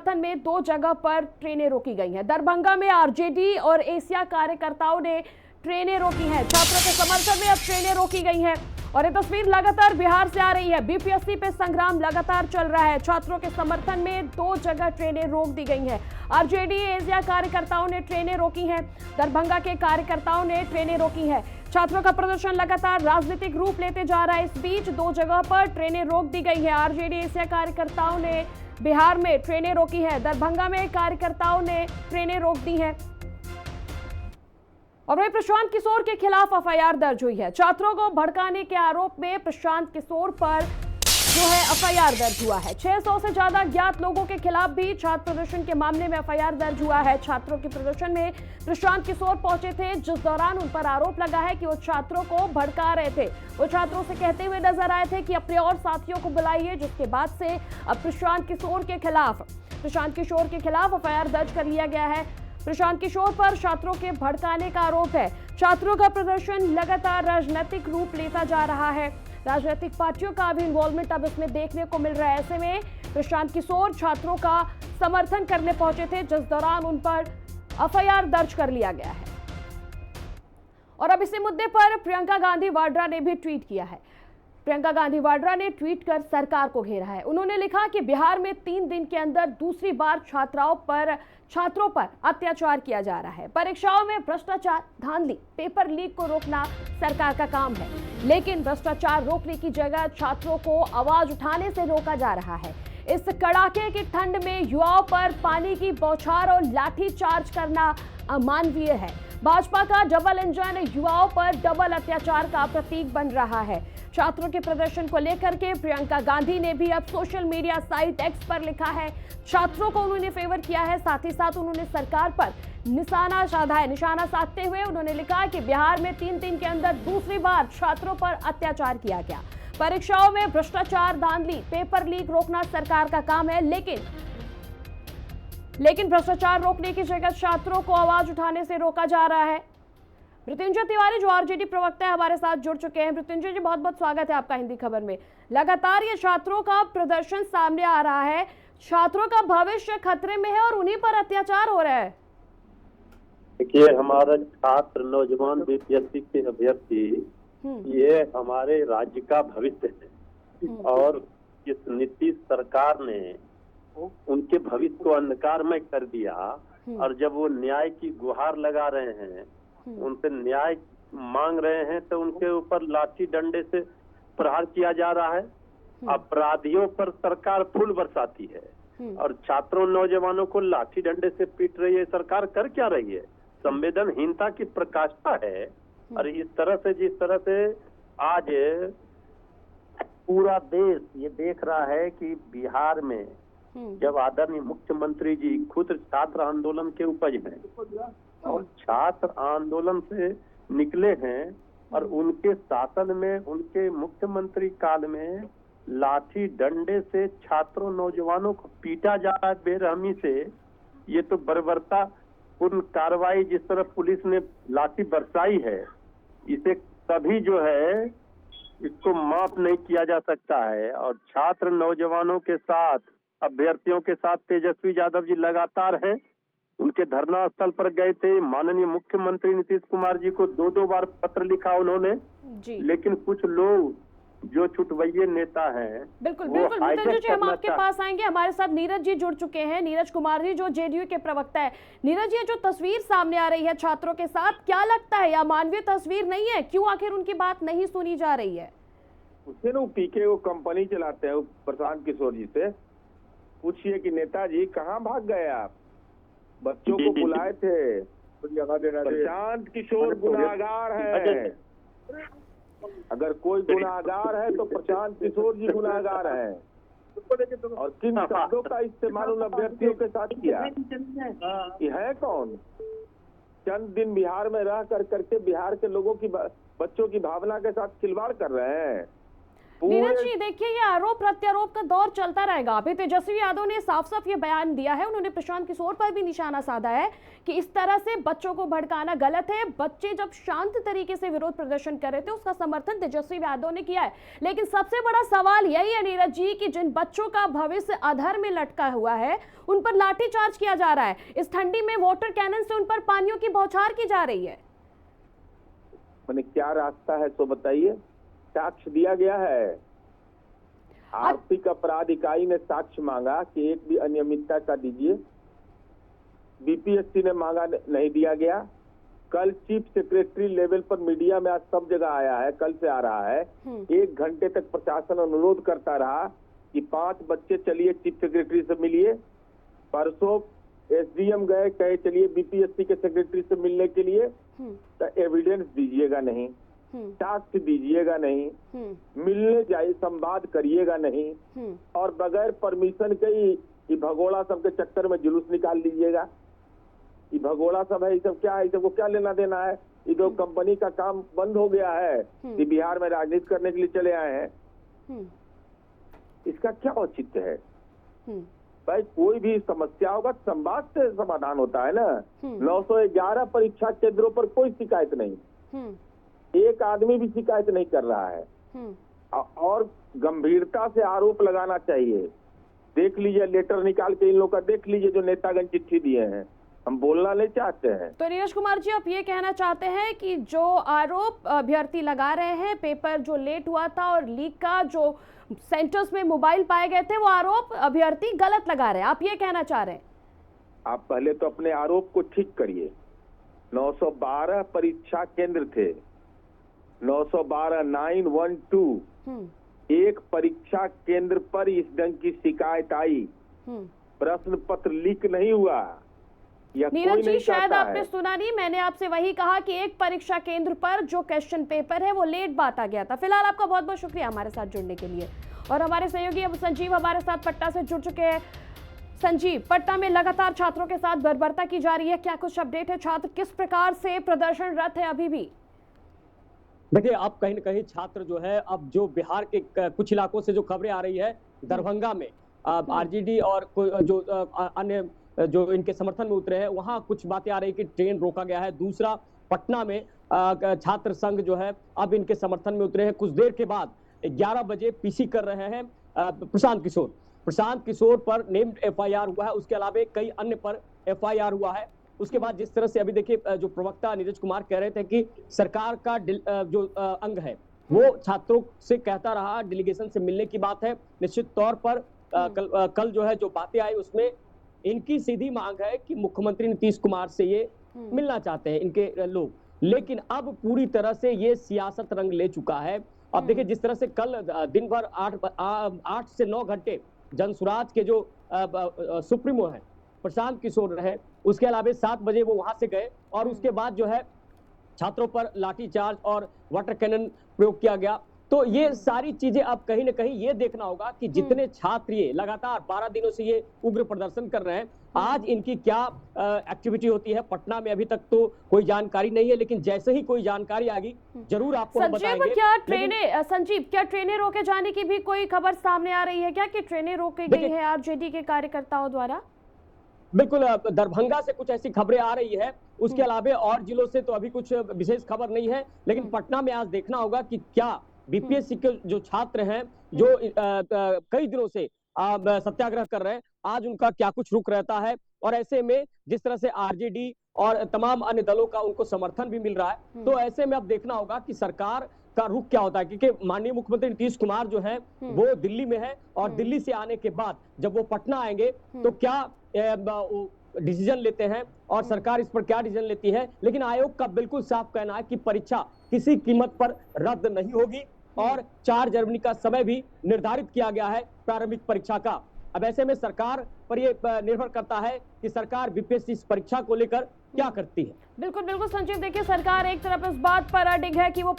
समर्थन में 2 जगह पर ट्रेनें रोकी गई हैं। दरभंगा में आरजेडी और एशिया कार्यकर्ताओं ने ट्रेनें रोकी हैं। छात्रों के समर्थन में अब ट्रेनें रोकी गई हैं और ये तस्वीर लगातार बिहार से आ रही है। बीपीएससी पे संग्राम लगातार चल रहा है। छात्रों के समर्थन में 2 जगह ट्रेनें रोक दी गई हैं। आरजेडी एशिया कार्यकर्ताओं ने ट्रेनें रोकी हैं। दरभंगा के कार्यकर्ताओं ने ट्रेनें रोकी हैं। छात्रों का प्रदर्शन लगातार राजनीतिक रूप लेते जा रहा है। इस बीच 2 जगह पर ट्रेनें रोक दी गई है। आरजेडी एशिया कार्यकर्ताओं ने बिहार में ट्रेनें रोकी है। दरभंगा में कार्यकर्ताओं ने ट्रेनें रोक दी हैं। और वही प्रशांत किशोर के खिलाफ एफआईआर दर्ज हुई है। छात्रों को भड़काने के आरोप में प्रशांत किशोर पर जो है एफआईआर दर्ज हुआ है। 600 से ज्यादा ज्ञात लोगों के खिलाफ भी छात्र प्रदर्शन के मामले में एफआईआर दर्ज हुआ है। छात्रों के प्रदर्शन में प्रशांत किशोर पहुंचे थे, जिस दौरान उन पर आरोप लगा है कि वो छात्रों को भड़का रहे थे। वो छात्रों से कहते हुए नजर आए थे कि अपने और साथियों को बुलाइए, जिसके बाद से अब प्रशांत किशोर के खिलाफ एफआईआर दर्ज कर लिया गया है। प्रशांत किशोर पर छात्रों के भड़काने का आरोप है। छात्रों का प्रदर्शन लगातार राजनीतिक रूप लेता जा रहा है। राजनीतिक पार्टियों का भी इन्वॉल्वमेंट अब इसमें देखने को मिल रहा है। ऐसे में प्रशांत किशोर छात्रों का समर्थन करने पहुंचे थे, जिस दौरान उन पर एफआईआर दर्ज कर लिया गया है। और अब इसी मुद्दे पर प्रियंका गांधी वाड्रा ने भी ट्वीट किया है। प्रियंका गांधी वाड्रा ने ट्वीट कर सरकार को घेरा है। उन्होंने लिखा कि बिहार में 3 दिन के अंदर दूसरी बार छात्रों पर अत्याचार किया जा रहा है। परीक्षाओं में भ्रष्टाचार, धांधली, पेपर लीक को रोकना सरकार का काम है, लेकिन भ्रष्टाचार रोकने की जगह छात्रों को आवाज उठाने से रोका जा रहा है। इस कड़ाके की ठंड में युवाओं पर पानी की बौछार और लाठी चार्ज करना अमानवीय है। भाजपा का डबल इंजन युवाओं पर डबल अत्याचार का प्रतीक बन रहा है। छात्रों के प्रदर्शन को लेकर के प्रियंका गांधी ने भी अब सोशल मीडिया साइट एक्स पर लिखा है। छात्रों को उन्होंने फेवर किया है, साथ ही साथ उन्होंने सरकार पर निशाना साधा है। निशाना साधते हुए उन्होंने लिखा कि बिहार में 3 दिन के अंदर दूसरी बार छात्रों पर अत्याचार किया गया। परीक्षाओं में भ्रष्टाचार, धांधली, पेपर लीक रोकना सरकार का काम है, लेकिन भ्रष्टाचार रोकने की जगह छात्रों को आवाज उठाने से रोका जा रहा है। मृत्युंजय तिवारी जो आरजेडी प्रवक्ता है हमारे साथ जुड़ चुके हैं। मृत्युंजय जी, बहुत बहुत स्वागत है आपका हिंदी खबर में। लगातार ये छात्रों का प्रदर्शन सामने आ रहा है, छात्रों का भविष्य खतरे में है और उन्हीं पर अत्याचार हो रहा है। देखिए, हमारा छात्र, नौजवान बीपीएससी के अभ्यर्थी ये हमारे राज्य का भविष्य है और इस नीतीश सरकार ने उनके भविष्य को अंधकारमय कर दिया। और जब वो न्याय की गुहार लगा रहे हैं, उनसे न्याय मांग रहे हैं, तो उनके ऊपर लाठी डंडे से प्रहार किया जा रहा है। अपराधियों पर सरकार फूल बरसाती है और छात्रों, नौजवानों को लाठी डंडे से पीट रही है। सरकार कर क्या रही है? संवेदनहीनता की प्रकाष्ठा है। और इस तरह से, जिस तरह से आज पूरा देश ये देख रहा है कि बिहार में जब आदरणीय मुख्यमंत्री जी खुद छात्र आंदोलन के उपज हैं और छात्र आंदोलन से निकले हैं और उनके शासन में, उनके मुख्यमंत्री काल में लाठी डंडे से छात्रों, नौजवानों को पीटा जा रहा है बेरहमी से। ये तो बर्बरता पूर्ण कार्रवाई, जिस तरह पुलिस ने लाठी बरसाई है, इसे कभी जो है इसको माफ नहीं किया जा सकता है। और छात्र, नौजवानों के साथ, अभ्यर्थियों के साथ तेजस्वी यादव जी लगातार हैं। उनके धरना स्थल पर गए थे। माननीय मुख्यमंत्री नीतीश कुमार जी को 2-2 बार पत्र लिखा उन्होंने जी। लेकिन कुछ लोग जो छुटवैये नेता हैं, बिल्कुल मृत्युंजय जी, हम आपके पास आएंगे। हमारे साथ नीरज जी जुड़ चुके हैं, नीरज कुमार जी जो जेडीयू के प्रवक्ता है। नीरज, ये जो तस्वीर सामने आ रही है छात्रों के साथ, क्या लगता है यह मानवीय तस्वीर नहीं है? क्यों आखिर उनकी बात नहीं सुनी जा रही है? उससे ना पीके वो कंपनी चलाते हैं प्रशांत किशोर जी से पूछिए कि नेताजी कहाँ भाग गए आप? बच्चों को बुलाए थे। प्रशांत किशोर गुनाहगार है। अगर कोई गुनाहगार है तो प्रशांत किशोर जी गुनाहगार है। और किन शब्दों का इस्तेमाल उन अभ्यर्थियों के साथ किया? ये है कौन? चंद दिन बिहार में रह करके बिहार के लोगों की, बच्चों की भावना के साथ खिलवाड़ कर रहे हैं। नीरज जी देखिए, ये आरोप प्रत्यारोप का दौर चलता रहेगा। अभी तेजस्वी यादव ने साफ साफ ये बयान दिया है, उन्होंने प्रशांत किशोर पर भी निशाना साधा है कि इस तरह से बच्चों को भड़काना गलत है। बच्चे जब शांत तरीके से विरोध प्रदर्शन कर रहे थे उसका समर्थन तेजस्वी यादव ने किया है। लेकिन सबसे बड़ा सवाल यही है नीरज जी कि जिन बच्चों का भविष्य अधर में लटका हुआ है उन पर लाठीचार्ज किया जा रहा है। इस ठंडी में वाटर कैनन से उन पर पानियों की बौछार की जा रही है। मैंने क्या रास्ता है तो बताइए। साक्ष्य दिया गया है। आर्थिक अपराध इकाई ने साक्ष्य मांगा कि एक भी अनियमितता का दीजिए, बीपीएससी ने मांगा, नहीं दिया गया। कल चीफ सेक्रेटरी लेवल पर मीडिया में आज सब जगह आया है, कल से आ रहा है। 1 घंटे तक प्रशासन अनुरोध करता रहा कि 5 बच्चे चलिए चीफ सेक्रेटरी से मिलिए। परसों एसडीएम गए, कहे चलिए बीपीएससी के सेक्रेटरी से मिलने के लिए, तो एविडेंस दीजिएगा नहीं, साक्ष्य दीजिएगा नहीं, मिलने जाइए, संवाद करिएगा नहीं, और बगैर परमिशन के ही भगोड़ा सब के चक्कर में जुलूस निकाल लीजिएगा। ये भगोड़ा सब है, ये सब क्या है, सबको क्या लेना देना है। ये जो कंपनी का काम बंद हो गया है, ये बिहार में राजनीति करने के लिए चले आए हैं, इसका क्या औचित्य है। भाई कोई भी समस्या होगा संवाद से समाधान होता है ना। 911 परीक्षा केंद्रों पर कोई शिकायत नहीं, एक आदमी भी शिकायत नहीं कर रहा है। और गंभीरता से आरोप लगाना चाहिए। देख लीजिए, लेटर निकाल के इन लोगों का देख लीजिए जो नेतागण चिट्ठी दिए हैं। हम बोलना नहीं चाहते हैं। तो नीरज कुमार जी, आप ये कहना चाहते हैं कि जो आरोप अभ्यर्थी लगा रहे हैं, पेपर जो लेट हुआ था और लीक का जो सेंटर्स में मोबाइल पाए गए थे, वो आरोप अभ्यर्थी गलत लगा रहे हैं, आप ये कहना चाह रहे हैं? आप पहले तो अपने आरोप को ठीक करिए। 912 परीक्षा केंद्र थे, 912 912 एक परीक्षा केंद्र पर इस ढंग की शिकायत आई, प्रश्न पत्र लीक नहीं हुआ। नीरज जी, शायद आपने सुना नहीं, मैंने आपसे वही कहा कि एक परीक्षा केंद्र पर जो क्वेश्चन पेपर है वो लेट बांटा गया था। फिलहाल आपका बहुत बहुत शुक्रिया हमारे साथ जुड़ने के लिए। और हमारे सहयोगी अब संजीव हमारे साथ पटना से जुड़ चुके हैं। संजीव, पटना में लगातार छात्रों के साथ बर्बरता की जा रही है, क्या कुछ अपडेट है? छात्र किस प्रकार से प्रदर्शनरत है अभी भी? देखिए, अब कहीं न कहीं छात्र जो है, अब जो बिहार के कुछ इलाकों से जो खबरें आ रही है, दरभंगा में आरजेडी और जो अन्य जो इनके समर्थन में उतरे हैं, वहां कुछ बातें आ रही कि ट्रेन रोका गया है। दूसरा, पटना में छात्र संघ जो है अब इनके समर्थन में उतरे हैं। कुछ देर के बाद 11 बजे पीसी कर रहे हैं प्रशांत किशोर पर नेम्ड एफआईआर हुआ है, उसके अलावा कई अन्य पर एफआईआर हुआ है। उसके बाद जिस तरह से अभी देखिए, जो प्रवक्ता नीरज कुमार कह रहे थे कि सरकार का जो अंग है वो छात्रों से कहता रहा, डेलीगेशन से मिलने की बात है। निश्चित तौर पर कल जो है जो बातें आई उसमें इनकी सीधी मांग है कि मुख्यमंत्री नीतीश कुमार से ये मिलना चाहते हैं इनके लोग। लेकिन अब पूरी तरह से ये सियासत रंग ले चुका है। अब देखिए, जिस तरह से कल दिन भर 8 से 9 घंटे जनसुराज के जो सुप्रीमो है प्रशांत किशोर रहे, उसके अलावा 7 बजे वो वहां से गए और उसके बाद जो है छात्रों पर लाठीचार्ज और वाटर कैनन प्रयोग किया गया। तो ये सारी चीजें अब कहीं ना कहीं ये देखना होगा कि जितने छात्र ये लगातार 12 दिनों से ये उग्र प्रदर्शन कर रहे हैं, आज इनकी क्या एक्टिविटी होती है पटना में अभी तक तो कोई जानकारी नहीं है, लेकिन जैसे ही कोई जानकारी आएगी जरूर आपको हम बताएंगे। संजीव, क्या ट्रेनें रोके जाने की भी कोई खबर सामने आ रही है क्या, कि ट्रेनें रोकी गई है आरजेडी के कार्यकर्ताओं द्वारा? बिल्कुल, दरभंगा से कुछ ऐसी खबरें आ रही है, उसके अलावा और जिलों से तो अभी कुछ विशेष खबर नहीं है। लेकिन पटना में आज देखना होगा कि क्या बीपीएससी के जो छात्र हैं जो कई दिनों से सत्याग्रह कर रहे हैं, आज उनका क्या कुछ रुख रहता है। और ऐसे में जिस तरह से आरजेडी और तमाम अन्य दलों का उनको समर्थन भी मिल रहा है, तो ऐसे में अब देखना होगा कि सरकार का रुख क्या होता है। क्योंकि माननीय मुख्यमंत्री नीतीश कुमार जो है वो दिल्ली में है और दिल्ली से आने के बाद जब वो पटना आएंगे तो क्या डिसीजन लेते हैं और सरकार इस पर क्या डिसीजन लेती है। लेकिन आयोग का बिल्कुल साफ कहना है कि परीक्षा किसी कीमत पर रद्द नहीं होगी और 4 जनवरी का समय भी निर्धारित किया गया है प्रारंभिक परीक्षा का। अब ऐसे में सरकार पर यह निर्भर करता है कि सरकार बीपीएससी परीक्षा को लेकर क्या करती है। बिल्कुल बिल्कुल संजीव, देखिए सरकार एक तरफ इस बात पर अडिग है कि वो